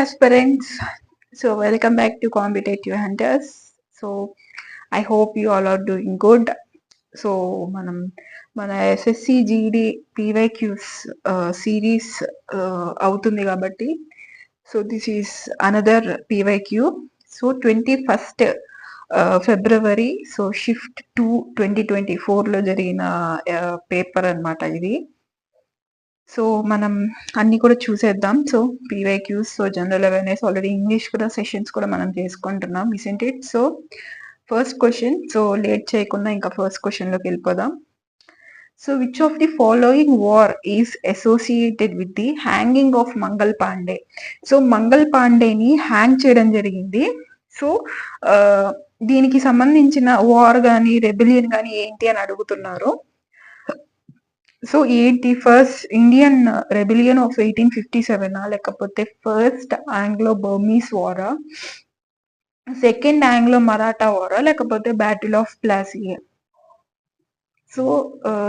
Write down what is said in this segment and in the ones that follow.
aspirants. So welcome back to Competitive Hunters. So I hope you all are doing good. So మన SSC GD PYQs series అవుతుంది కాబట్టి so this is another PYQ. So 21st ఫిబ్రవరి so shift 2 2024లో జరిగిన paper అన్నమాట ఇది. So మనం అన్ని కూడా చూసేద్దాం. So PYQs, so general awareness, already English కూడా సెషన్స్ కూడా మనం చేసుకుంటున్నాం, isn't it? So first question, so late చేయకుండా ఇంకా ఫస్ట్ క్వశ్చన్ లోకి వెళ్ళిపోదాం. So which of the following war is associated with the hanging of Mangal Pandey? So Mangal పాండేని hang చేయడం జరిగింది. సో దీనికి సంబంధించిన వార్ గానీ రెబిలియన్ గానీ ఏంటి అని అడుగుతున్నారు. సో ఏంటి, ఫస్ట్ ఇండియన్ రెబిలియన్ ఆఫ్ 1857 లేకపోతే ఫస్ట్ ఆంగ్లో బర్మీస్ వారా, సెకండ్ ఆంగ్లో మరాఠా వారా, లేకపోతే బ్యాటిల్ ఆఫ్ ప్లాసీ? సో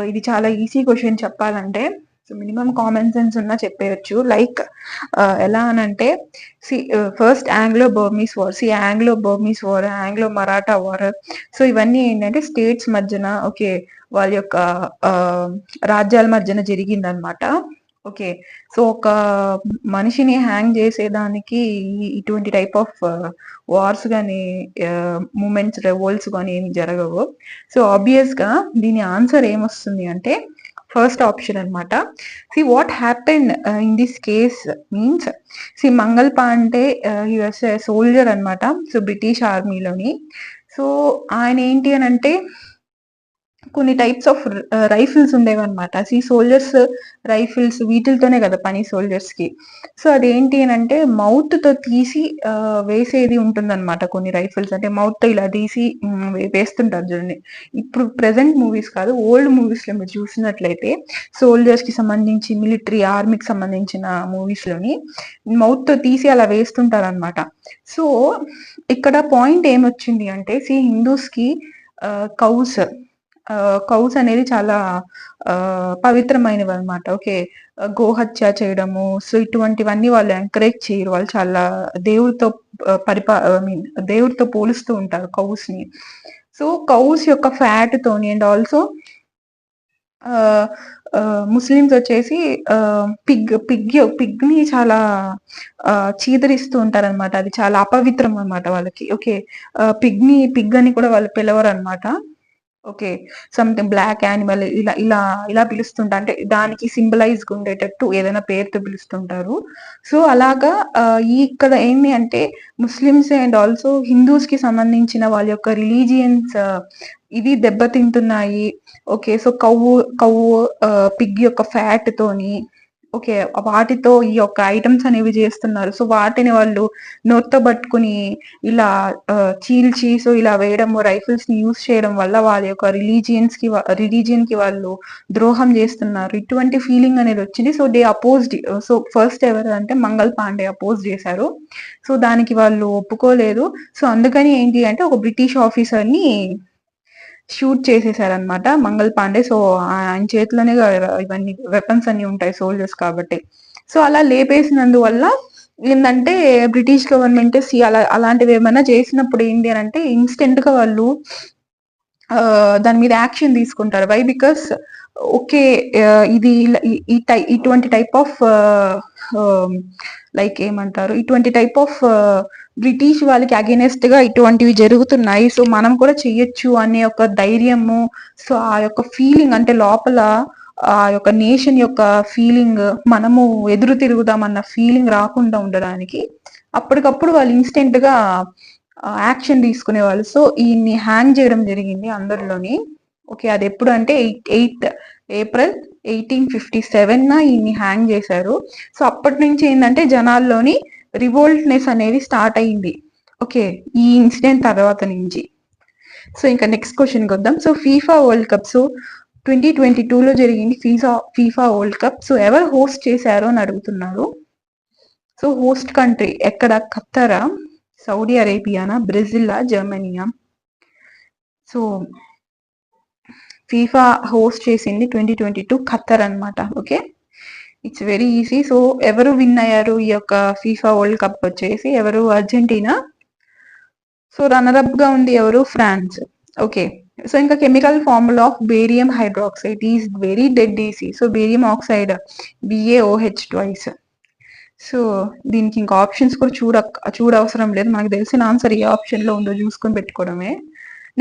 ఇది చాలా ఈజీ క్వశ్చన్ చెప్పాలంటే. సో మినిమం కామన్ సెన్స్ ఉన్నా చెప్పేయచ్చు. లైక్ ఎలా అనంటే, first Anglo Burmese war, Anglo Burmese war, Anglo Maratha war, so ఇవన్నీ ఏంటంటే స్టేట్స్ మధ్యన, ఓకే, వాళ్ళ యొక్క రాజ్యాల మధ్యన జరిగిందనమాట. ఓకే, సో ఒక మనిషిని హ్యాంగ్ చేసేదానికి ఇటువంటి టైప్ ఆఫ్ వార్స్ కానీ మూమెంట్స్, రెవోల్ట్స్ కానీ ఏమి జరగవు. సో ఆబ్వియస్ గా దీని ఆన్సర్ ఏమొస్తుంది అంటే ఫస్ట్ ఆప్షన్ అనమాట. What happened in this case means, Mangal Pandey he was a soldier అనమాట. సో బ్రిటిష్ ఆర్మీలోని. సో ఆయన ఏంటి అని అంటే కొన్ని టైప్స్ ఆఫ్ రైఫిల్స్ ఉండేవన్నమాట. సోల్జర్స్ రైఫిల్స్ వీటితోనే కదా పని సోల్జర్స్ కి. సో అదేంటి అని అంటే మౌత్ తో తీసి వేసేది ఉంటుందన్నమాట. కొన్ని రైఫిల్స్ అంటే మౌత్ తో ఇలా తీసి వేస్తుంటారు చూడండి. ఇప్పుడు ప్రెసెంట్ మూవీస్ కాదు, ఓల్డ్ మూవీస్ లో మీరు చూసినట్లయితే సోల్జర్స్ కి సంబంధించి, మిలిటరీ ఆర్మీకి సంబంధించిన మూవీస్ లోని మౌత్ తో తీసి అలా వేస్తుంటారు అనమాట. సో ఇక్కడ పాయింట్ ఏమొచ్చింది అంటే, హిందూస్ కి కౌస్ అనేది చాలా పవిత్రమైనవి అనమాట. ఓకే, గోహత్య చేయడము, సో ఇటువంటివన్నీ వాళ్ళు ఎంకరేజ్ చేయరు. వాళ్ళు చాలా దేవుడితో దేవుడితో పోలుస్తూ ఉంటారు కౌస్ ని. సో కౌస్ యొక్క ఫ్యాట్ తోని అండ్ ఆల్సో ముస్లిమ్స్ వచ్చేసి పిగ్ ని చాలా చీదరిస్తూ ఉంటారు అనమాట. అది చాలా అపవిత్రం అనమాట వాళ్ళకి. ఓకే, పిగ్ అని కూడా వాళ్ళు పిలవరు అనమాట. ఓకే, సంథింగ్ బ్లాక్ యానిమల్ ఇలా ఇలా ఇలా పిలుస్తుంటారు. అంటే దానికి సింబలైజ్ ఉండేటట్టు ఏదైనా పేరుతో పిలుస్తుంటారు. సో అలాగా ఇక్కడ ఏంటి అంటే ముస్లిమ్స్ అండ్ ఆల్సో హిందూస్ కి సంబంధించిన వాళ్ళ యొక్క రిలీజియన్స్ ఇది దెబ్బతింటున్నాయి. ఓకే, సో కవ్వు పిగ్ యొక్క ఫ్యాట్ తోని, ఓకే, వాటితో ఈ యొక్క ఐటమ్స్ అనేవి చేస్తున్నారు. సో వాటిని వాళ్ళు నోట్తో పట్టుకుని ఇలా చీల్చి, సో ఇలా వేయడం, రైఫిల్స్ ని యూజ్ చేయడం వల్ల వాళ్ళ యొక్క రిలీజియన్ కి వాళ్ళు ద్రోహం చేస్తున్నారు. ఇటువంటి ఫీలింగ్ అనేది వచ్చింది. So they opposed. So first ఎవరు అంటే మంగల్ పాండే అపోజ్ చేశారు. సో దానికి వాళ్ళు ఒప్పుకోలేదు. సో అందుకని ఏంటి అంటే ఒక బ్రిటిష్ ఆఫీసర్ ని షూట్ చేసేసారనమాట మంగల్ పాండే. సో ఆయన చేతిలోనే ఇవన్నీ వెపన్స్ అన్ని ఉంటాయి సోల్జర్స్ కాబట్టి. సో అలా లేపేసినందువల్ల ఏంటంటే బ్రిటిష్ గవర్నమెంట్ అలాంటివి ఏమైనా చేసినప్పుడు ఏంటి అని అంటే ఇన్స్టెంట్ గా వాళ్ళు దాని మీద యాక్షన్ తీసుకుంటారు. వై? బికాస్ ఓకే, ఇది ఇటువంటి టైప్ ఆఫ్ లైక్ ఏమంటారు, ఇటువంటి టైప్ ఆఫ్ బ్రిటిష్ వాళ్ళకి అగెనెస్ట్ గా ఇటువంటివి జరుగుతున్నాయి, సో మనం కూడా చెయ్యొచ్చు అనే ఒక ధైర్యము, సో ఆ యొక్క ఫీలింగ్ అంటే లోపల ఆ యొక్క నేషన్ యొక్క ఫీలింగ్, మనము ఎదురు తిరుగుదామన్న ఫీలింగ్ రాకుండా ఉండడానికి అప్పటికప్పుడు వాళ్ళు ఇన్స్టెంట్ గా యాక్షన్ తీసుకునేవాళ్ళు. సో ఈయన్ని హ్యాంగ్ చేయడం జరిగింది అందరిలోని. ఓకే, అది ఎప్పుడు అంటే 8 ఏప్రిల్ 1857 ఈయన్ని హ్యాంగ్ చేశారు. సో అప్పటి నుంచి ఏంటంటే జనాల్లోని రివోల్ట్నెస్ అనేది స్టార్ట్ అయింది. ఓకే, ఈ ఇన్సిడెంట్ తర్వాత నుంచి. సో ఇంకా నెక్స్ట్ క్వశ్చన్కి వద్దాం. So FIFA world cup, so 2022లో జరిగింది ఫీఫా వరల్డ్ కప్. సో ఎవరు హోస్ట్ చేశారో అని అడుగుతున్నారు. సో హోస్ట్ కంట్రీ ఎక్కడ? ఖత్తరా, సౌదీ అరేబియానా, బ్రెజిల్లా, జర్మనీయా? సో ఫీఫా హోస్ట్ చేసింది 2022 ఖత్తర్ అనమాట. Okay, it's very easy. So ఎవరు విన్ అయ్యారు ఈ యొక్క ఫీఫా వరల్డ్ కప్ వచ్చేసి? ఎవరు? అర్జెంటీనా. సో రన్నర్ గా ఉంది ఎవరు? ఫ్రాన్స్. ఓకే. సో ఇంకా chemical formula of barium hydroxide is very dead easy. So barium oxide BaOH twice. So దీనికి ఇంకా ఆప్షన్స్ కూడా చూడవసరం లేదు, మనకు తెలిసిన ఆన్సర్ ఏ ఆప్షన్ లో ఉందో చూసుకొని పెట్టుకోవడమే.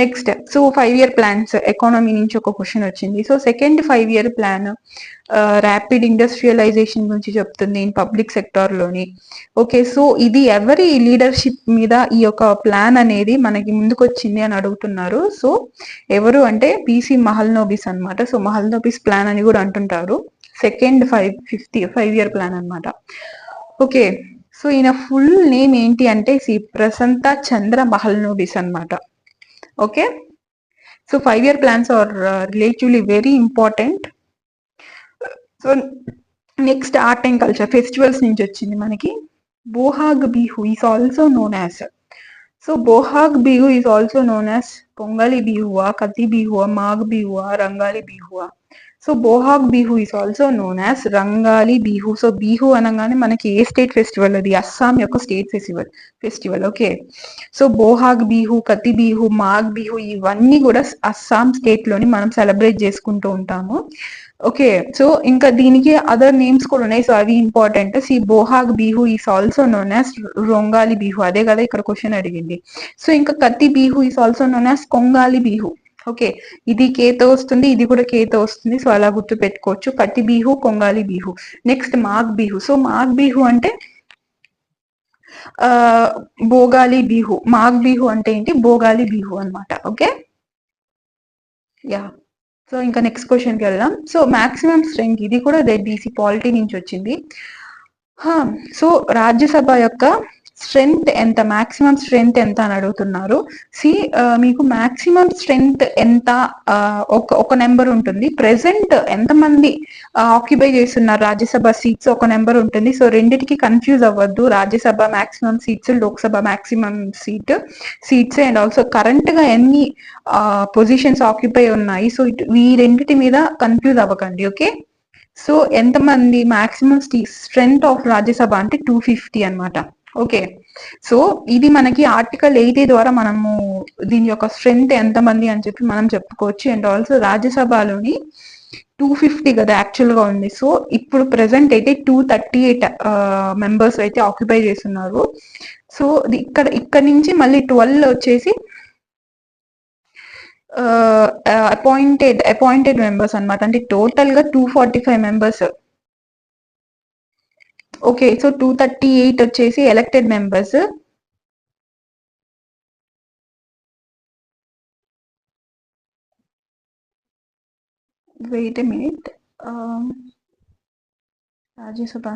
Next, so 5-year plans economy నుంచి ఒక క్వశ్చన్ వచ్చింది. So second 5-year plan rapid industrialization గురించి చెప్తుంది ఇన్ పబ్లిక్ సెక్టార్ లోని. ఓకే, సో ఇది ఎవరి లీడర్షిప్ మీద ఈ యొక్క ప్లాన్ అనేది మనకి ముందుకు వచ్చింది అని అడుగుతున్నారు. సో ఎవరు అంటే PC మహల్నోబిస్ అనమాట. సో మహల్నోబిస్ ప్లాన్ అని కూడా అంటుంటారు. సెకండ్ 5-year ప్లాన్ అనమాట. ఓకే, సో ఈయన ఫుల్ నేమ్ ఏంటి అంటే ప్రసంత చంద్ర మహల్నోబిస్ అనమాట. Okay, so 5-year plans are relatively very important. So next art and culture festivals నుంచి వచ్చింది మనకి. Bohag Bihu is also known as. So Bohag Bihu is also known as పొంగలి బిహువా, కతి బిహువా, మాఘ్ బిహువా, రంగాలి బిహువా. So Bohag Bihu is also known as Rongali Bihu. So Bihu అనగానే మనకి ఏ స్టేట్ ఫెస్టివల్? అది అస్సాం యొక్క state festival. Okay, so Bohag Bihu, Kati Bihu, Magh Bihu ఇవన్నీ కూడా అస్సాం స్టేట్ లోని మనం సెలబ్రేట్ చేసుకుంటూ ఉంటాము. ఓకే, సో ఇంకా దీనికి అదర్ నేమ్స్ కూడా ఉన్నాయి. సో అవి important. Bohag Bihu is also known as Rongali Bihu. అదే కదా ఇక్కడ క్వశ్చన్ అడిగింది. సో ఇంకా Kati Bihu is also known as కొంగాలి బిహు. ఓకే, ఇది కేతో వస్తుంది, ఇది కూడా కేతో వస్తుంది. సో అలా గుర్తు పెట్టుకోవచ్చు. కత్తి బిహు, కొంగాలి బిహు. నెక్స్ట్ మాఘ్ బిహు. సో మాఘ్ బిహు అంటే భోగాలి బిహు. మాఘ్ బిహు అంటే ఏంటి? భోగాలి బిహు అనమాట. Okay, yeah. సో ఇంకా నెక్స్ట్ క్వశ్చన్కి వెళ్దాం. సో మాక్సిమం స్ట్రెంగ్త్, ఇది కూడా BC పాలిటీ నుంచి వచ్చింది. సో రాజ్యసభ యొక్క స్ట్రెంగ్త్ ఎంత? మాక్సిమం స్ట్రెంగ్త్ ఎంత అని అడుగుతున్నారు. మీకు మాక్సిమం స్ట్రెంగ్త్ ఎంత? ఒక నెంబర్ ఉంటుంది. ప్రెసెంట్ ఎంతమంది ఆక్యుపై చేస్తున్నారు రాజ్యసభ సీట్స్? ఒక నెంబర్ ఉంటుంది. సో రెండిటికి కన్ఫ్యూజ్ అవ్వద్దు. Rajya Sabha maximum seats, Lok Sabha maximum seats and also current గా ఎన్ని పొజిషన్స్ ఆక్యుపై ఉన్నాయి. సో ఈ రెండిటి మీద కన్ఫ్యూజ్ అవ్వకండి. ఓకే, సో ఎంతమంది మాక్సిమం స్ట్రెంగ్త్ ఆఫ్ రాజ్యసభ అంటే 250 అనమాట. ఓకే, సో ఇది మనకి ఆర్టికల్ 80 ద్వారా మనము దీని యొక్క స్ట్రెంగ్త్ ఎంతమంది అని చెప్పి మనం చెప్పుకోవచ్చు. అండ్ ఆల్సో రాజ్యసభలోని 250 కదా యాక్చువల్ గా ఉంది. సో ఇప్పుడు ప్రెసెంట్ అయితే 238 మెంబర్స్ అయితే ఆక్యుపై చేస్తున్నారు. సో ఇక్కడ నుంచి మళ్ళీ 12 వచ్చేసి అపాయింటెడ్ మెంబర్స్ అనమాట. అంటే టోటల్ గా 245 మెంబర్స్. ఓకే, సో 238 వచ్చేసి elected members. Wait a minute. Rajya Sabha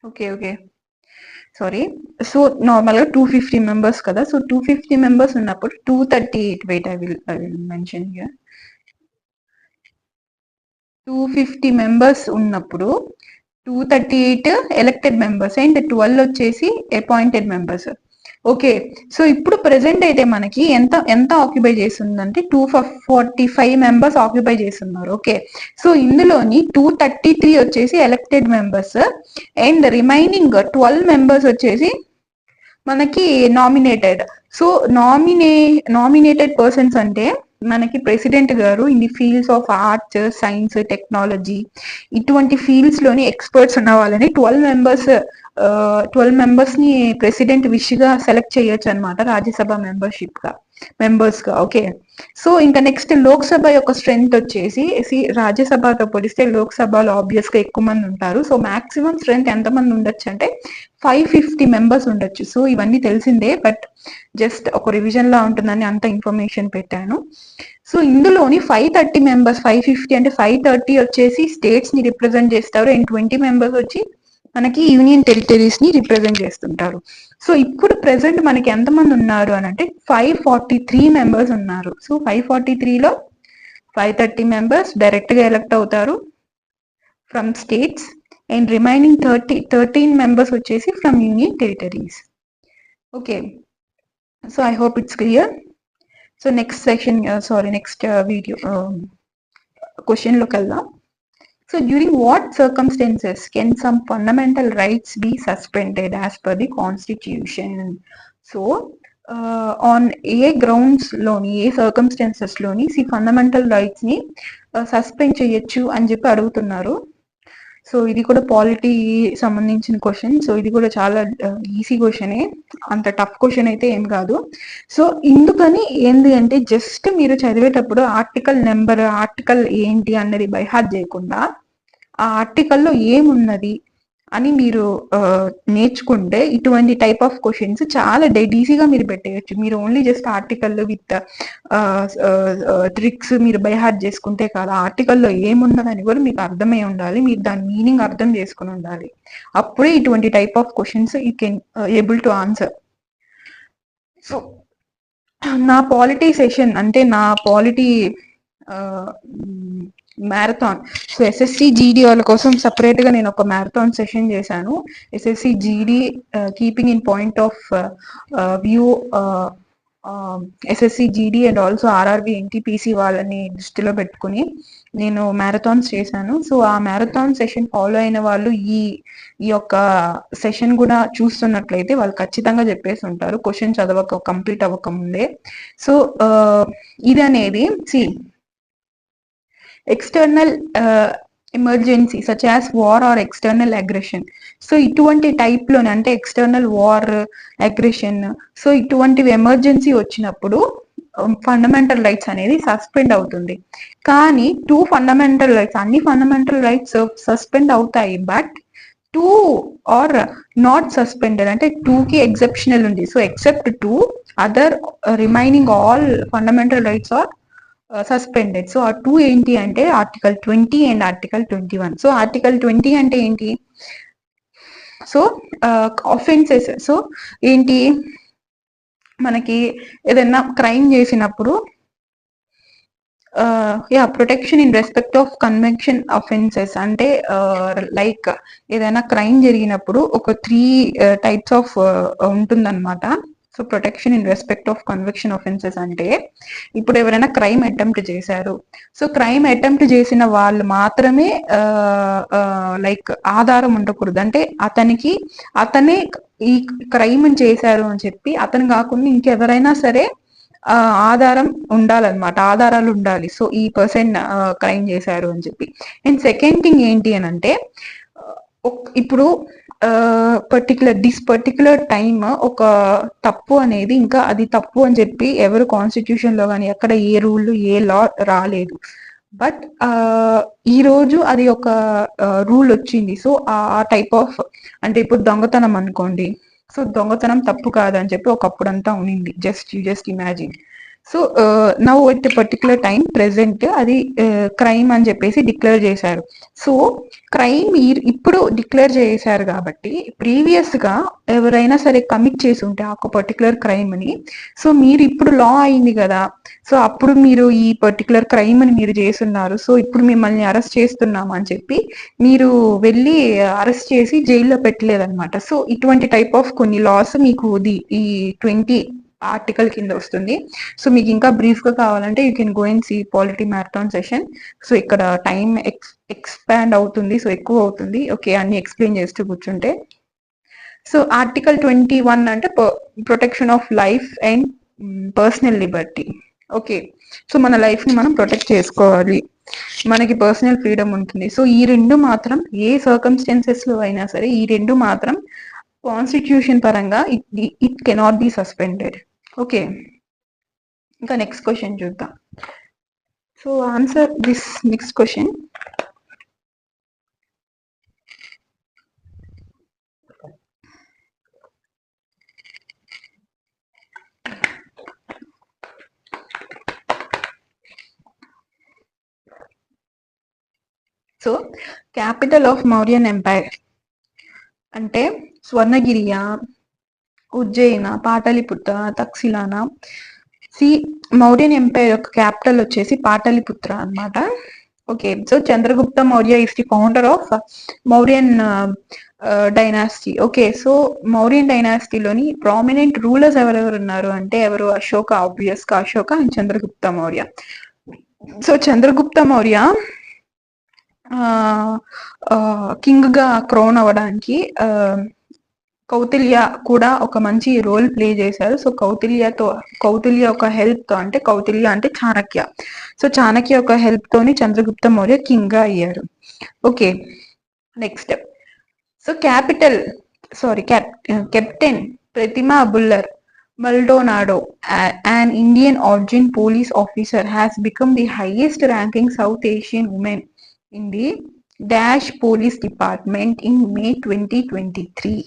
okay sorry. So normal గా 250 మెంబర్స్ కదా. సో 250 మెంబర్స్ ఉన్నప్పుడు 238 wait I will mention here. 250 members ఉన్నప్పుడు 238 ఎలక్టెడ్ మెంబర్స్ అండ్ 12 వచ్చేసి అపాయింటెడ్ మెంబర్స్. ఓకే, సో ఇప్పుడు ప్రెసెంట్ అయితే మనకి ఎంత ఆక్యుపై చేస్తుందంటే 245 మెంబర్స్ ఆక్యుపై చేస్తున్నారు. ఓకే, సో ఇందులోని 233 వచ్చేసి elected members and remaining 12 members వచ్చేసి మనకి నామినేటెడ్. సో నామినేటెడ్ పర్సన్స్ అంటే మనకి ప్రెసిడెంట్ గారు in the fields of arts, science, technology ఇటువంటి ఫీల్డ్స్ లోని ఎక్స్పర్ట్స్ ఉన్న వాళ్ళని 12 మెంబర్స్ ని ప్రెసిడెంట్ విష్ గా సెలెక్ట్ చేయొచ్చు అనమాట రాజ్యసభ మెంబర్స్ గా. ఓకే, సో ఇంకా నెక్స్ట్ లోక్సభ యొక్క స్ట్రెంగ్త్ వచ్చేసి రాజ్యసభతో పోలిస్తే లోక్సభలో ఆబ్వియస్ గా ఎక్కువ మంది ఉంటారు. సో మాక్సిమం స్ట్రెంగ్త్ ఎంత మంది ఉండొచ్చు అంటే 550 మెంబర్స్ ఉండొచ్చు. సో ఇవన్నీ తెలిసిందే, బట్ జస్ట్ ఒక రివిజన్ లా ఉంటుందని అంత ఇన్ఫర్మేషన్ పెట్టాను. సో ఇందులోని 530 మెంబర్స్, 550 అంటే 530 వచ్చేసి స్టేట్స్ ని రిప్రజెంట్ చేస్తారు అండ్ 20 మెంబర్స్ వచ్చి మనకి యూనియన్ టెరిటరీస్ ని రిప్రజెంట్ చేస్తుంటారు. సో ఇప్పుడు ప్రెసెంట్ మనకి ఎంతమంది ఉన్నారు అని అంటే 543 మెంబర్స్ ఉన్నారు. సో 543లో 530 మెంబర్స్ డైరెక్ట్ గా ఎలక్ట్ అవుతారు from states and remaining 13 members వచ్చేసి from union territories. Okay, so I hope it's clear. So next section, next video question లోకి వెళ్దాం. So during what circumstances can some fundamental rights be suspended as per the constitution? So on a grounds లోని, ఏ circumstances లోని fundamental rights ని suspend చేయొచ్చు అని చెప్పి అడుగుతున్నారు. So ఇది కూడా పాలిటీ సంబంధించిన క్వశ్చన్. సో ఇది కూడా చాలా ఈజీ క్వశ్చనే, అంత టఫ్ క్వశ్చన్ అయితే ఏం కాదు. సో ఇందుకని ఏంది అంటే జస్ట్ మీరు చదివేటప్పుడు ఆర్టికల్ నెంబర్, ఆర్టికల్ ఏంటి అన్నది బై హార్ట్ చేయకుండా ఆ ఆర్టికల్లో ఏమున్నది అని మీరు నేర్చుకుంటే ఇటువంటి టైప్ ఆఫ్ క్వశ్చన్స్ చాలా డెడ్ ఈజీగా మీరు పెట్టేయచ్చు. మీరు only just article with tricks మీరు బై హార్ట్ చేసుకుంటే కాదు, ఆర్టికల్లో ఏమున్నదని కూడా మీకు అర్థమై ఉండాలి, మీరు దాని మీనింగ్ అర్థం చేసుకుని ఉండాలి. అప్పుడే ఇటువంటి type of questions you can able to answer. So నా పాలిటీ సెషన్ అంటే నా polity marathon, so SSC GD వాళ్ళ కోసం సపరేట్ గా నేను ఒక మ్యారథాన్ సెషన్ చేశాను. SSC GD keeping in point of view SSC GD and also RRB NTPC వాళ్ళని దృష్టిలో పెట్టుకుని నేను మ్యారథాన్స్ చేశాను. సో ఆ మ్యారథాన్ సెషన్ ఫాలో అయిన వాళ్ళు ఈ యొక్క సెషన్ కూడా చూస్తున్నట్లయితే వాళ్ళు ఖచ్చితంగా చెప్పేసి ఉంటారు క్వశ్చన్ చదవక కంప్లీట్ అవ్వక ముందే. సో ఇది అనేది external emergency such as war or external aggression. So ఇటువంటి టైప్ లోనే అంటే ఎక్స్టర్నల్ వార్, అగ్రెషన్, సో ఇటువంటివి ఎమర్జెన్సీ వచ్చినప్పుడు ఫండమెంటల్ రైట్స్ అనేది సస్పెండ్ అవుతుంది. కానీ ఫండమెంటల్ రైట్స్, అన్ని ఫండమెంటల్ రైట్స్ సస్పెండ్ అవుతాయి, బట్ 2 ఆర్ నాట్ సస్పెండెడ్, అంటే 2కి ఎక్సెప్షనల్ ఉంది. So except 2 other remaining all fundamental rights are suspended. So ఆ 2 ఏంటి అంటే article 20 and article 21. So article 20 అంటే ఏంటి? సో ఆఫెన్సెస్, సో ఏంటి, మనకి ఏదైనా క్రైమ్ చేసినప్పుడు protection in respect of convention offences, అంటే లైక్ ఏదైనా క్రైమ్ జరిగినప్పుడు ఒక 3 టైప్స్ ఆఫ్ ఉంటుందన్నమాట. So protection in respect of conviction offences అంటే ఇప్పుడు ఎవరైనా క్రైమ్ అటెంప్ట్ చేశారు, సో క్రైమ్ అటెంప్ట్ చేసిన వాళ్ళు మాత్రమే లైక్ ఆధారం ఉండకూడదు, అంటే అతనే ఈ క్రైమ్ చేశారు అని చెప్పి అతను కాకుండా ఇంకెవరైనా సరే ఆధారం ఉండాలన్నమాట, ఆధారాలు ఉండాలి. సో ఈ పర్సన్ క్రైమ్ చేశారు అని చెప్పి. అండ్ సెకండ్ థింగ్ ఏంటి అని అంటే ఇప్పుడు పర్టికులర్ టైమ్ ఒక తప్పు అనేది, ఇంకా అది తప్పు అని చెప్పి ఎవరు కాన్స్టిట్యూషన్ లో కానీ ఎక్కడ ఏ రూల్ ఏ లా రాలేదు, బట్ ఈ రోజు అది ఒక రూల్ వచ్చింది. సో ఆ టైప్ ఆఫ్, అంటే ఇప్పుడు దొంగతనం అనుకోండి, సో దొంగతనం తప్పు కాదని చెప్పి ఒకప్పుడు అంతా ఉనింది, just imagine. So now at particular time present అది క్రైమ్ అని చెప్పేసి డిక్లేర్ చేశారు. సో క్రైమ్ ఇప్పుడు డిక్లేర్ చేశారు కాబట్టి ప్రీవియస్ గా ఎవరైనా సరే కమిట్ చేసి ఉంటే ఒక పర్టికులర్ క్రైమ్ ని, సో మీరు ఇప్పుడు లా అయింది కదా, సో అప్పుడు మీరు ఈ పర్టికులర్ క్రైమ్ ని మీరు చేస్తున్నారు, సో ఇప్పుడు మిమ్మల్ని అరెస్ట్ చేస్తున్నాం అని చెప్పి మీరు వెళ్ళి అరెస్ట్ చేసి జైల్లో పెట్టలేదన్నమాట. సో ఇటువంటి టైప్ ఆఫ్ కొన్ని లాస్ మీకు ఈ 20 ఆర్టికల్ కింద వస్తుంది. సో మీకు ఇంకా బ్రీఫ్ గా కావాలంటే you can go and see polity marathon session. So ఇక్కడ టైం ఎక్స్పాండ్ అవుతుంది, సో ఎక్కువ అవుతుంది. ఓకే, అన్ని ఎక్స్ప్లెయిన్ చేస్తూ కూర్చుంటే. సో ఆర్టికల్ 21 అంటే protection of life and personal Liberty. Okay, so మన లైఫ్ ని మనం ప్రొటెక్ట్ చేసుకోవాలి, మనకి పర్సనల్ ఫ్రీడమ్ ఉంటుంది. సో ఈ రెండు మాత్రం ఏ సర్కమ్స్టెన్సెస్ లో అయినా సరే ఈ రెండు మాత్రం కాన్స్టిట్యూషన్ పరంగా it cannot be suspended. Okay, ఇంకా నెక్స్ట్ క్వశ్చన్ చూద్దాం. So answer this next question. So capital of Mauryan empire అంటే స్వర్ణగిరియా, ఉజ్జయిన, పాటలిపుత్ర, తక్షశిలానా. మౌర్యన్ ఎంపైర్ యొక్క క్యాపిటల్ వచ్చేసి పాటలిపుత్ర అన్నమాట. Okay, so Chandragupta Maurya is the founder of Mauryan dynasty. Okay, so Mauryan డైనాసిటీలోని ప్రామినెంట్ రూలర్స్ ఎవరెవరు ఉన్నారు అంటే ఎవరు? అశోక, ఆబ్వియస్ గా Ashoka and Chandragupta Maurya. So Chandragupta Maurya king గా క్రౌన్ అవ్వడానికి కౌటిల్య కూడా ఒక మంచి రోల్ ప్లే చేశారు. సో కౌటిల్య ఒక హెల్ప్ తో, అంటే కౌటిల్య అంటే చాణక్య, సో చాణక్య ఒక హెల్ప్ తోని చంద్రగుప్త మౌర్య కింగ్ గా అయ్యారు. Okay, next. So captain Pratima బుల్లర్ Maldonado, an Indian origin police officer, has become the highest ranking South Asian woman in the Dash Police Department in May 2023.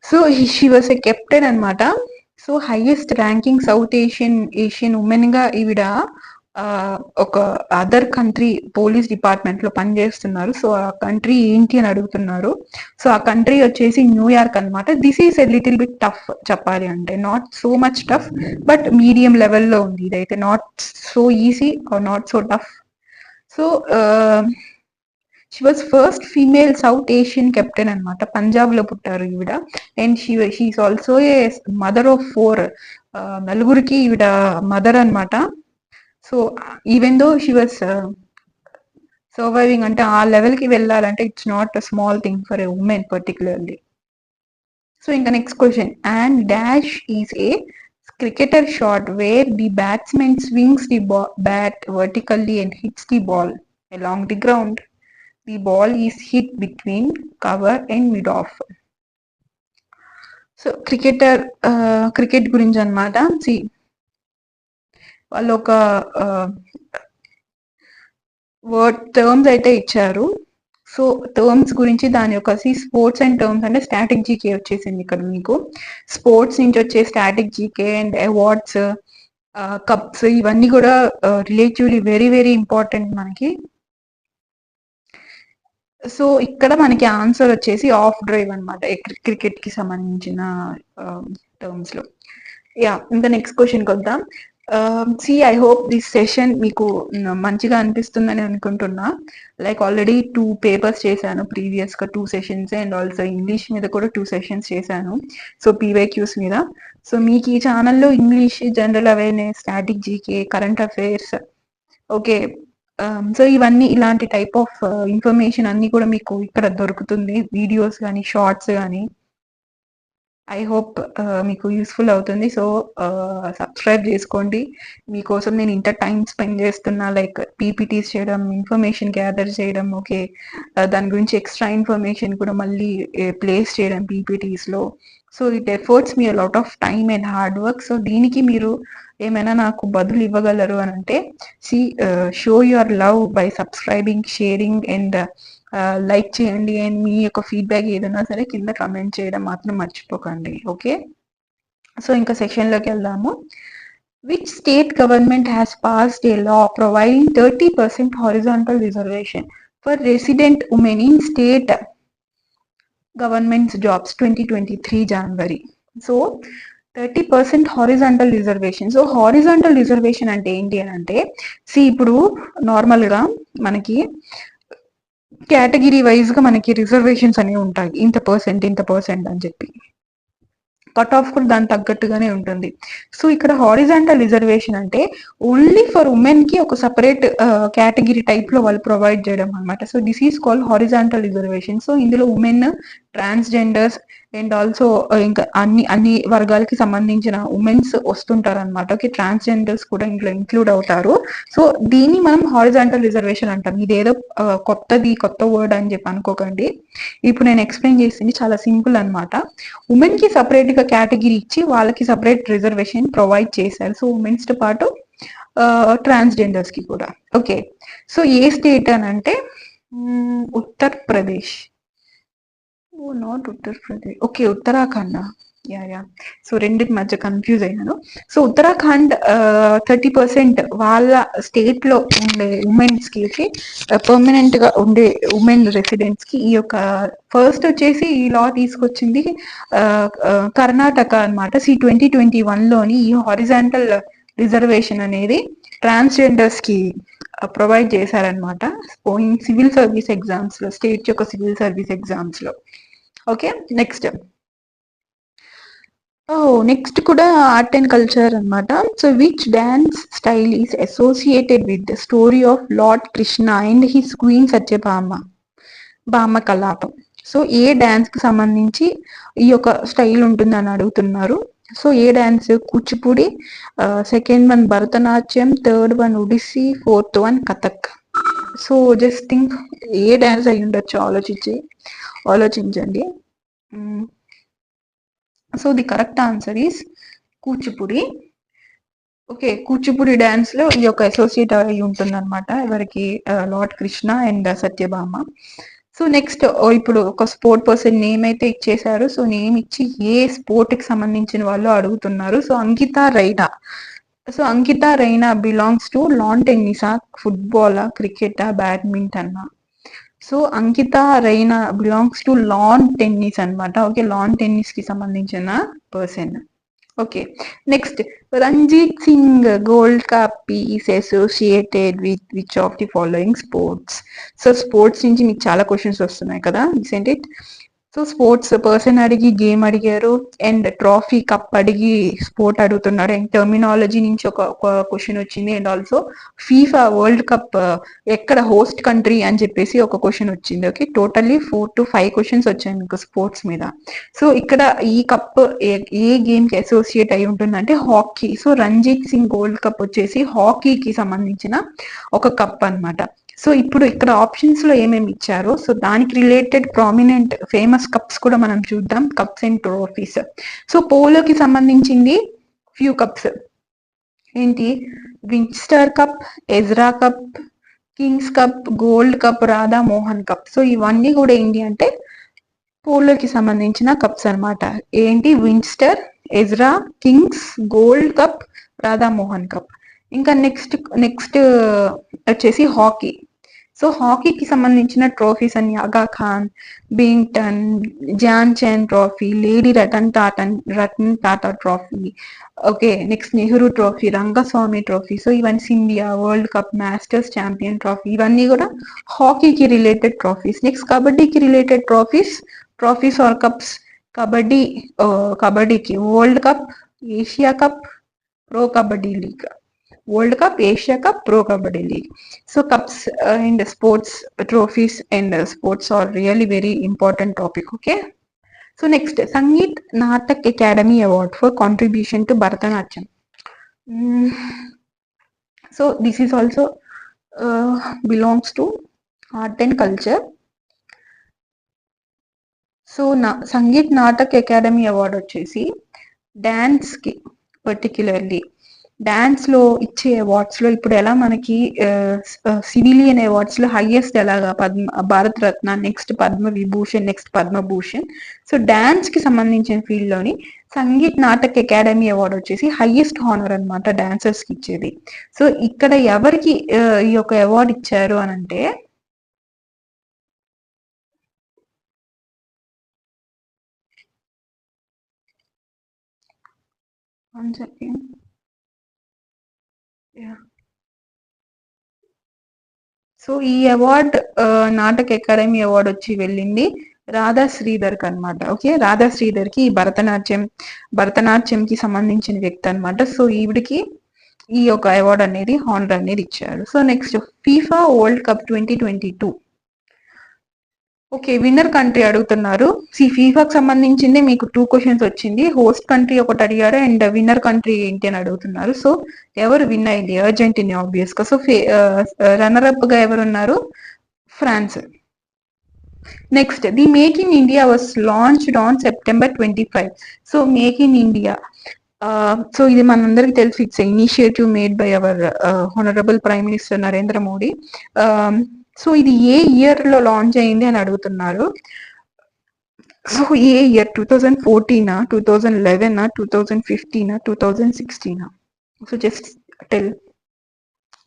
So she was a captain అనమాట. So highest ranking south Asian women గా ఈవిడ ఒక other country police department లో పనిచేస్తున్నారు. So ఆ country ఏంటి అని అడుగుతున్నారు. సో ఆ కంట్రీ వచ్చేసి న్యూయార్క్ అనమాట. This is a little bit tough చెప్పాలి అంటే, not so much tough but medium లెవెల్లో ఉంది ఇదైతే, not so easy or not so tough. So she was first female South Asian captain అనమాట. పంజాబ్ లో పుట్టారు ఈవిడ. And she is also a mother of 4, నలుగురికి ఈవిడ మదర్ అనమాట. So even though she was surviving, అంటే ఆ లెవెల్కి వెళ్ళాలంటే it's not a small thing for a women particularly. So ఇంకా next question. And dash is a cricketer shot where the batsman swings the bat vertically and hits the ball along the ground. The ball is hit between cover and mid-off. So cricket గురించి అనమాట. వాళ్ళు ఒక terms అయితే ఇచ్చారు. So terms గురించి దాని యొక్క sports and terms అంటే స్టాటిక్ జీకే వచ్చేసింది ఇక్కడ మీకు. స్పోర్ట్స్ నుంచి వచ్చే static GK and awards, cups, ఇవన్నీ కూడా రిలేటివ్లీ వెరీ వెరీ ఇంపార్టెంట్ మనకి. సో ఇక్కడ మనకి ఆన్సర్ వచ్చేసి ఆఫ్ డ్రైవ్ అనమాట, క్రికెట్ కి సంబంధించిన టర్మ్స్ లో. యా, ఇంకా నెక్స్ట్ క్వశ్చన్కి వద్దాం. ఐ హోప్ దిస్ సెషన్ మీకు మంచిగా అనిపిస్తుందని అనుకుంటున్నా. లైక్ ఆల్రెడీ 2 పేపర్స్ చేశాను ప్రీవియస్ గా, 2 సెషన్స్, అండ్ ఆల్సో ఇంగ్లీష్ మీద కూడా 2 సెషన్స్ చేశాను. సో పీవైక్యూస్ మీద. సో మీకు ఈ ఛానల్లో English, general awareness, static GK, current affairs, okay, so ఇవన్నీ ఇలాంటి టైప్ ఆఫ్ ఇన్ఫర్మేషన్ అన్ని కూడా మీకు ఇక్కడ దొరుకుతుంది, వీడియోస్ కానీ షార్ట్స్ కానీ. ఐ హోప్ మీకు యూస్ఫుల్ అవుతుంది. సో సబ్స్క్రైబ్ చేసుకోండి. మీకోసం నేను ఇంత టైం స్పెండ్ చేస్తున్నా, లైక్ పీపీటీస్ చేయడం, ఇన్ఫర్మేషన్ గ్యాదర్ చేయడం, ఓకే, దాని గురించి ఎక్స్ట్రా ఇన్ఫర్మేషన్ కూడా మళ్ళీ ప్లేస్ చేయడం పీపీటీస్లో. So it efforts me lot of time and hard work. So దీనికి మీరు ఏమైనా నాకు బదులు ఇవ్వగలరు అని అంటే, show your love by subscribing, sharing and like చేయండి. అండ్ మీ యొక్క ఫీడ్బ్యాక్ ఏదైనా సరే కింద కమెంట్ చేయడం మాత్రం మర్చిపోకండి. ఓకే, సో ఇంకా సెక్షన్లోకి వెళ్దాము. Which state government has passed a law providing 30% horizontal reservation for resident women in state government's jobs 2023 January? So 30% horizontal reservation. So horizontal reservation అంటే ఏంటి అని అంటే, ఇప్పుడు నార్మల్గా మనకి కేటగిరీ వైజ్ గా మనకి రిజర్వేషన్స్ అనేవి ఉంటాయి, ఇంత పర్సెంట్ అని చెప్పి. కట్ ఆఫ్ కూడా దానికి తగ్గట్టుగానే ఉంటుంది. సో ఇక్కడ హారిజాంటల్ రిజర్వేషన్ అంటే ఓన్లీ ఫర్ ఉమెన్ కి ఒక సపరేట్ కేటగిరీ టైప్ లో వాళ్ళు ప్రొవైడ్ చేయడం అనమాట. So this is called horizontal reservation. So ఇందులో ఉమెన్, ట్రాన్స్జెండర్స్ అండ్ ఆల్సో ఇంకా అన్ని వర్గాలకి సంబంధించిన ఉమెన్స్ వస్తుంటారు అనమాట. ఓకే, ట్రాన్స్జెండర్స్ కూడా ఇంట్లో ఇంక్లూడ్ అవుతారు. సో దీన్ని మనం హారిజాంటల్ రిజర్వేషన్ అంటాం. ఇదేదో కొత్త వర్డ్ అని చెప్పి అనుకోకండి. ఇప్పుడు నేను ఎక్స్ప్లెయిన్ చేసింది చాలా సింపుల్ అనమాట. ఉమెన్ కి సపరేట్ గా కేటగిరీ ఇచ్చి వాళ్ళకి సపరేట్ రిజర్వేషన్ ప్రొవైడ్ చేశారు. సో ఉమెన్స్ తో పాటు ట్రాన్స్జెండర్స్ కి కూడా. ఓకే, సో ఏ స్టేట్ అని అంటే Uttar Pradesh. Not Uttar Pradesh, okay, Uttarakhand. Yeah so రెండింటి మధ్య కన్ఫ్యూజ్ అయ్యాను. సో ఉత్తరాఖండ్ 30% వాళ్ళ స్టేట్ లో ఉండే ఉమెన్స్ కి పర్మనెంట్ గా ఉండే ఉమెన్ రెసిడెంట్స్ కి ఈ యొక్క ఫస్ట్ వచ్చేసి ఈ లా తీసుకొచ్చింది కర్ణాటక అనమాట. 2021 లోని ఈ హారిజాంటల్ రిజర్వేషన్ అనేది ట్రాన్స్జెండర్స్ కి ప్రొవైడ్ చేశారనమాట, సివిల్ సర్వీస్ ఎగ్జామ్స్ లో, స్టేట్ యొక్క సివిల్ సర్వీస్ ఎగ్జామ్స్ లో. Okay, next. నెక్స్ట్ కూడా ఆర్ట్ అండ్ కల్చర్ అన్నమాట. So which dance style is associated with the story of lord Krishna and his queen Satyabhama భామ Kalapam. So ఏ డాన్స్ కి సంబంధించి ఈ యొక్క స్టైల్ ఉంటుందని అడుగుతున్నారు. సో ఏ dance? Kuchipudi, second one Bharatanatyam, third one Odissi, fourth one Kathak. So just think ఏ డాన్స్ అయి ఉండొచ్చు, ఆలోచించండి. So the correct answer is Kuchipudi. Okay, Kuchipudi dance లో ఈ యొక్క అసోసియేట్ అయి ఉంటుంది అనమాట ఎవరికి, lord Krishna and Satyabhama. So next ఇప్పుడు ఒక స్పోర్ట్ పర్సన్ నేమ్ అయితే ఇచ్చేసారు. సో నేమ్ ఇచ్చి ఏ స్పోర్ట్ కి సంబంధించిన వాళ్ళు అడుగుతున్నారు. So Ankita Raina. So Ankita Raina belongs to lawn టెన్నిసా, ఫుట్బాలా, క్రికెటా, badminton? So Ankita Raina belongs to lawn tennis అనమాట. ఓకే, లాన్ టెన్నిస్ కి సంబంధించిన person. Okay, next Ranjit Singh gold cup is associated with which of the following sports? So sports నుంచి మీకు చాలా క్వశ్చన్స్ వస్తున్నాయి కదా, isn't it? So sports person అడిగి గేమ్ అడిగారు, అండ్ ట్రాఫీ కప్ అడిగి స్పోర్ట్ అడుగుతున్నారు, అండ్ టర్మినాలజీ నుంచి ఒక క్వశ్చన్ వచ్చింది, and also FIFA world cup ఎక్కడ హోస్ట్ కంట్రీ అని చెప్పేసి ఒక క్వశ్చన్ వచ్చింది. ఓకే, టోటల్లీ 4 to 5 క్వశ్చన్స్ వచ్చాయి మీకు స్పోర్ట్స్ మీద. సో ఇక్కడ ఈ కప్ ఏ గేమ్ కి అసోసియేట్ అయి ఉంటుందంటే hockey. So Ranjit Singh gold cup వచ్చేసి హాకీకి సంబంధించిన ఒక కప్ అన్నమాట. సో ఇప్పుడు ఇక్కడ ఆప్షన్స్ లో ఏమేమి ఇచ్చారో సో దానికి రిలేటెడ్ ప్రామినెంట్ ఫేమస్ కప్స్ కూడా మనం చూద్దాం, కప్స్ అండ్ ట్రోఫీస్. సో పోలోకి సంబంధించింది ఫ్యూ కప్స్ ఏంటి? విన్స్టర్ cup, Ezra cup, kings cup, gold cup, Radha Mohan cup. So ఇవన్నీ కూడా ఏంటి అంటే పోలోకి సంబంధించిన కప్స్ అన్నమాట. ఏంటి? విన్స్టర్, Ezra, kings, gold cup, Radha Mohan cup. ఇంకా నెక్స్ట్ వచ్చేసి హాకీ. సో హాకీకి సంబంధించిన ట్రోఫీస్ అన్ని ఆగా ఖాన్, బింగ్టన్, జాన్ చెన్ trophy, lady Ratan Tata trophy. Okay, next Nehru trophy, Rangaswamy trophy. So ఇవన్నీ Scindia world cup, masters champion trophy, ఇవన్నీ కూడా హాకీకి రిలేటెడ్ ట్రోఫీస్. నెక్స్ట్ కబడ్డీకి రిలేటెడ్ ట్రోఫీస్ ఆర్ కప్స్. కబడ్డీకి world cup, Asia cup, pro kabaddi league. World cup, Asia cup, pro kabaddi league. So cups and sports trophies and sports are really very important topic. Okay, so next Sangeet Natak Akademi award for contribution to Bharatanatyam. So this is also belongs to art and culture. So Sangeet Natak Akademi award వచ్చేసి dance కి, particularly dance లో ఇచ్చే awards లో ఇప్పుడు ఎలా మనకి civilian awards లో highest ఎలాగా Bharat Ratna, next Padma Vibhushan, next Padma Bhushan. So dance కి సంబంధించిన ఫీల్డ్ లోని సంగీత్ నాటక్ అకాడమీ అవార్డ్ వచ్చేసి హైయెస్ట్ హానర్ అనమాట డాన్సర్స్ కి ఇచ్చేది. సో ఇక్కడ ఎవరికి ఈ యొక్క అవార్డు ఇచ్చారు అని అంటే సో ఈ అవార్డ్ నాటక అకాడమీ అవార్డ్ వచ్చి వెళ్ళింది రాధా శ్రీధర్ కి అనమాట. ఓకే, రాధా శ్రీధర్ కి భరతనాట్యం కి సంబంధించిన వ్యక్తి అనమాట. సో ఈవిడికి ఈ యొక్క అవార్డ్ అనేది, హానర్ అనేది ఇచ్చారు. So next FIFA world cup 2022. Okay, winner country అడుగుతున్నారు. ఫీఫాకి సంబంధించింది మీకు 2 క్వశ్చన్స్ వచ్చింది. హోస్ట్ కంట్రీ ఒకటి అడిగారు అండ్ విన్నర్ కంట్రీ ఏంటి అని అడుగుతున్నారు. సో ఎవరు విన్ అయింది? అర్జెంటీనా ఆబ్వియస్ గా. సో రన్నర్ అప్ గా ఎవరు ఉన్నారు? France. Next the make in India was launched on September 25. So make in India, so ఇది మనందరికి తెలుసు, it's initiative made by our honourable prime minister Narendra Modi. So ఇది ఏ ఇయర్ లో లాంచ్ అయింది అని అడుగుతున్నారు. సో ఏ year? 2014, 2011, 2015, 2016? So just tell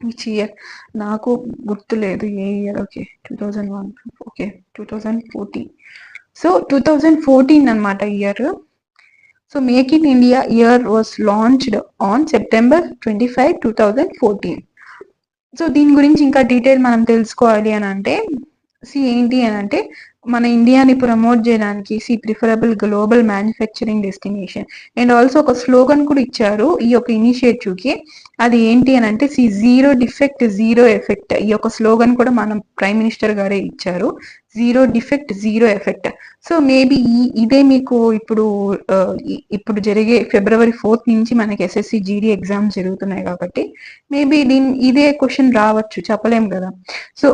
which year. నాకు గుర్తులేదు ఏ ఇయర్. ఓకే, 2001. ఓకే, 2014. సో 2014 అనమాట year. So make in India year was launched on September 25, 2014. So దీని గురించి ఇంకా డీటెయిల్ మనం తెలుసుకోవాలి అని అంటే ఏంటి అని అంటే మన ఇండియాని ప్రమోట్ చేయడానికి preferable global manufacturing destination. And also ఒక స్లోగన్ కూడా ఇచ్చారు ఈ యొక్క ఇనిషియేటివ్ కి. అది ఏంటి అని అంటే జీరో డిఫెక్ట్ జీరో ఎఫెక్ట్. ఈ యొక్క స్లోగన్ కూడా మన ప్రైమ్ మినిస్టర్ గారే ఇచ్చారు, zero defect zero effect. So maybe ఇదే మీకు ఇప్పుడు జరిగే February 4th నుంచి మనకి SSC GD ఎగ్జామ్స్ జరుగుతున్నాయి కాబట్టి మేబీ ఇదే క్వశ్చన్ రావచ్చు, చెప్పలేం కదా. సో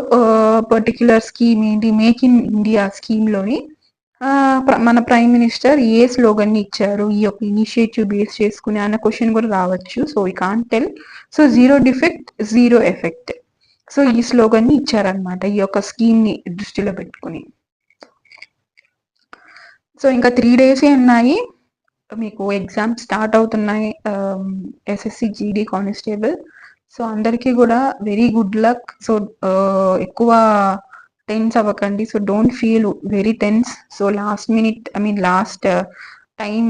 పర్టిక్యులర్ స్కీమ్ ఏంటి, మేక్ ఇన్ ఇండియా స్కీమ్ లోని మన ప్రైమ్ మినిస్టర్ ఏ స్లోగన్ ని ఇచ్చారు ఈ యొక్క ఇనిషియేటివ్ బేస్ చేసుకుని అన్న క్వశ్చన్ కూడా రావచ్చు. సో ఈ can't tell. So zero defect zero effect. So ఈ స్లోగన్ ని ఇచ్చారనమాట ఈ యొక్క స్కీమ్ ని దృష్టిలో పెట్టుకుని. సో ఇంకా 3 days ఉన్నాయి, మీకు ఎగ్జామ్ స్టార్ట్ అవుతున్నాయి SSC GD కానిస్టేబుల్. సో అందరికీ కూడా వెరీ గుడ్ లక్. సో ఎక్కువ టెన్స్ అవ్వకండి. So don't feel very tense. So last time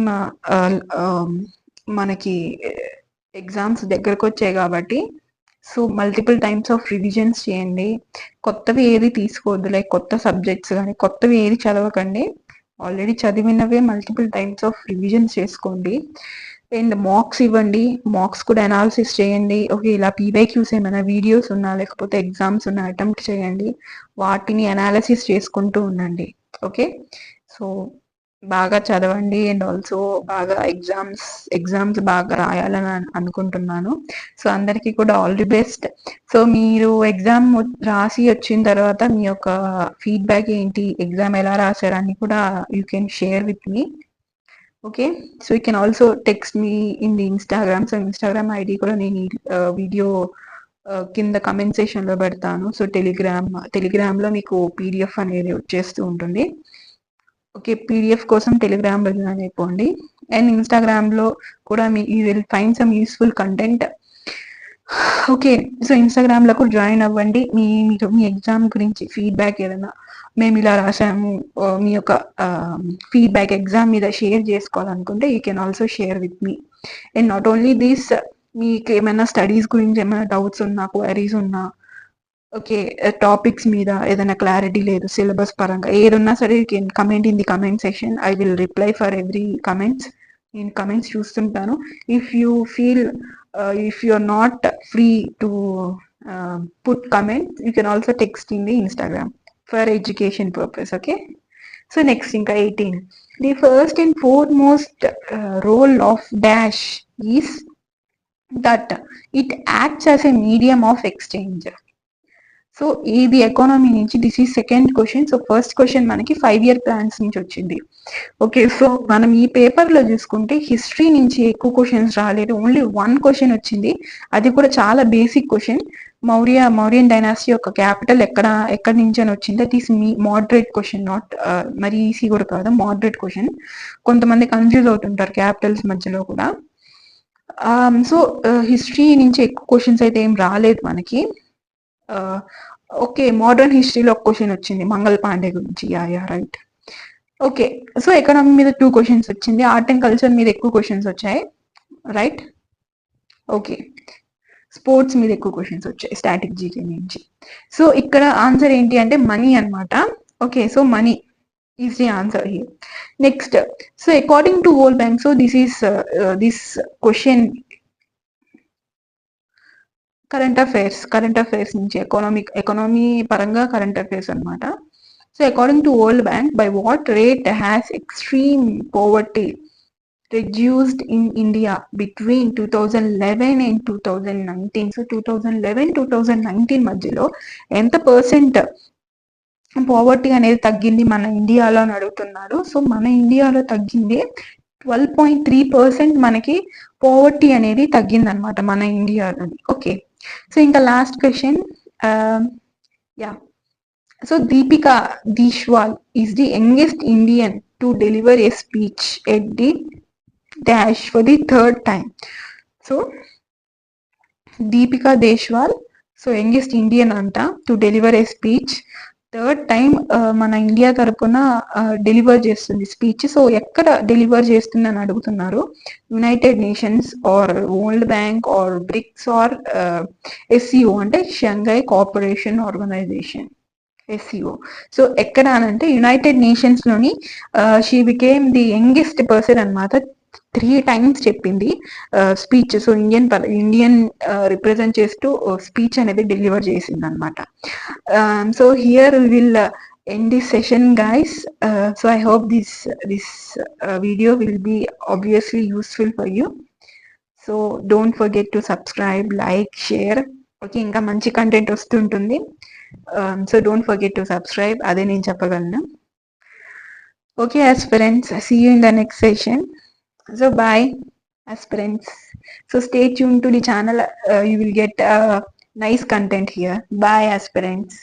మనకి ఎగ్జామ్స్ దగ్గరకు వచ్చాయి కాబట్టి so multiple times of revisions చేయండి. కొత్తవి ఏది తీసుకోవద్దు, లైక్ కొత్త సబ్జెక్ట్స్ కానీ కొత్తవి ఏది చదవకండి. ఆల్రెడీ చదివినవే మల్టిపుల్ టైమ్స్ ఆఫ్ రివిజన్స్ చేసుకోండి. అండ్ మార్క్స్ ఇవ్వండి, మార్క్స్ కూడా అనాలిసిస్ చేయండి. ఓకే, ఇలా PYQs ఏమైనా వీడియోస్ ఉన్నా లేకపోతే ఎగ్జామ్స్ ఉన్నా అటెంప్ట్ చేయండి, వాటిని అనాలిసిస్ చేసుకుంటూ ఉండండి. ఓకే, సో బాగా చదవండి అండ్ ఆల్సో బాగా ఎగ్జామ్స్ బాగా రాయాలని అనుకుంటున్నాను. సో అందరికీ కూడా ఆల్ ది బెస్ట్. సో మీరు ఎగ్జామ్ రాసి వచ్చిన తర్వాత మీ యొక్క ఫీడ్బ్యాక్ ఏంటి, ఎగ్జామ్ ఎలా రాశారని కూడా you can share with me. Okay, so you can also text me in the Instagram. So Instagram ID కూడా నేను వీడియో కింద కమెంట్ సెక్షన్ లో పెడతాను. సో టెలిగ్రామ్ లో మీకు PDF అనేది వచ్చేస్తూ ఉంటుంది. ఓకే, PDF కోసం టెలిగ్రామ్ లో జాయిన్ అయిపోండి. అండ్ ఇన్స్టాగ్రామ్ లో కూడా you will find some useful content. Okay, so Instagram లో కూడా జాయిన్ అవ్వండి. మీ ఎగ్జామ్ గురించి ఫీడ్బ్యాక్ ఏదైనా మేము ఇలా రాసాము, మీ యొక్క ఫీడ్బ్యాక్ ఎగ్జామ్ మీద షేర్ చేసుకోవాలనుకుంటే you can also share with me. And not only this, మీకు ఏమైనా స్టడీస్ గురించి ఏమైనా డౌట్స్ ఉన్నా, క్వైరీస్ ఉన్నా, ఓకే టాపిక్స్ మీద ఏదైనా క్లారిటీ లేదు సిలబస్ పరంగా ఏదన్నా సరే you can comment in the comment section. I will reply for every comments. నేను కమెంట్స్ చూస్తుంటాను. If you feel if you are not free to put comments, you can also text in the Instagram for education purpose. Okay, so next ఇంకా 18. The first and foremost role of dash is that it acts as a medium of exchange. So ఇది economy నుంచి, this is second question. So first question మనకి 5-year plans నుంచి వచ్చింది. Okay, so మనం ఈ paper లో చూసుకుంటే హిస్టరీ నుంచి ఎక్కువ క్వశ్చన్స్ రాలేదు, ఓన్లీ 1 క్వశ్చన్ వచ్చింది. అది కూడా చాలా బేసిక్ క్వశ్చన్. మౌర్యన్ డైనాసిటీ యొక్క క్యాపిటల్ ఎక్కడి నుంచి అని వచ్చింది. That is moderate question, not మరి ఈసీ కూడా కాదు, మోడరేట్ క్వశ్చన్. కొంతమంది కన్ఫ్యూజ్ అవుతుంటారు క్యాపిటల్స్ మధ్యలో కూడా. సో హిస్టరీ నుంచి ఎక్కువ క్వశ్చన్స్ అయితే ఏం రాలేదు మనకి. ఓకే, మోడర్న్ హిస్టరీలో ఒక క్వశ్చన్ వచ్చింది మంగళ పాండే గురించి. Yeah right. Okay, so economy మీద 2 క్వశ్చన్స్ వచ్చింది. ఆర్ట్ అండ్ కల్చర్ మీద ఎక్కువ క్వశ్చన్స్ వచ్చాయి, రైట్. ఓకే, స్పోర్ట్స్ మీద ఎక్కువ క్వశ్చన్స్ వచ్చాయి స్టాటిక్ జీకే నుంచి. సో ఇక్కడ ఆన్సర్ ఏంటి అంటే మనీ అన్నమాట. Okay, so money is the answer here. Next, so according to world bank, so this question current affairs నుంచి, ఎకానమీ పరంగా కరెంట్ అఫైర్స్ అనమాట. So according to world bank, by what rate has extreme poverty reduced in India between 2011 and 2019. So 2011-2019 మధ్యలో ఎంత percent poverty అనేది తగ్గింది మన ఇండియాలో అని అడుగుతున్నారు. సో మన ఇండియాలో తగ్గింది 12.3% మనకి పోవర్టీ అనేది తగ్గింది అనమాట మన ఇండియాలో. ఓకే, సో ఇంకా last question. Yeah, so Deepika Deswal is the youngest Indian to deliver a speech at the dash for the 3rd time. So Deepika Deshwal, so youngest Indian anta to deliver a speech 3rd time మన India తరపున deliver చేస్తుంది speech. So ఎక్కడ deliver చేస్తుంది అని అడుగుతున్నారు. United Nations or World Bank or BRICS or SCO అంటే Shanghai cooperation organisation. SEO. So ఎక్కడ అనంటే యునైటెడ్ నేషన్స్ లోని she became the youngest person అనమాట. 3 times చెప్పింది స్పీచ్. సో ఇండియన్ రిప్రజెంట్ చేస్తూ స్పీచ్ అనేది డెలివర్ చేసింది అనమాట. So here will end this session, guys. So I hope this video will be obviously useful for you. So don't forget to subscribe, like, share. Okay, ఇంకా మంచి content వస్తుంటుంది. So don't forget to subscribe. అదే నేను చెప్పగలను. Okay, aspirants, see you in the next session. So bye, aspirants. So stay tuned to the channel. You will get nice content here. Bye, aspirants.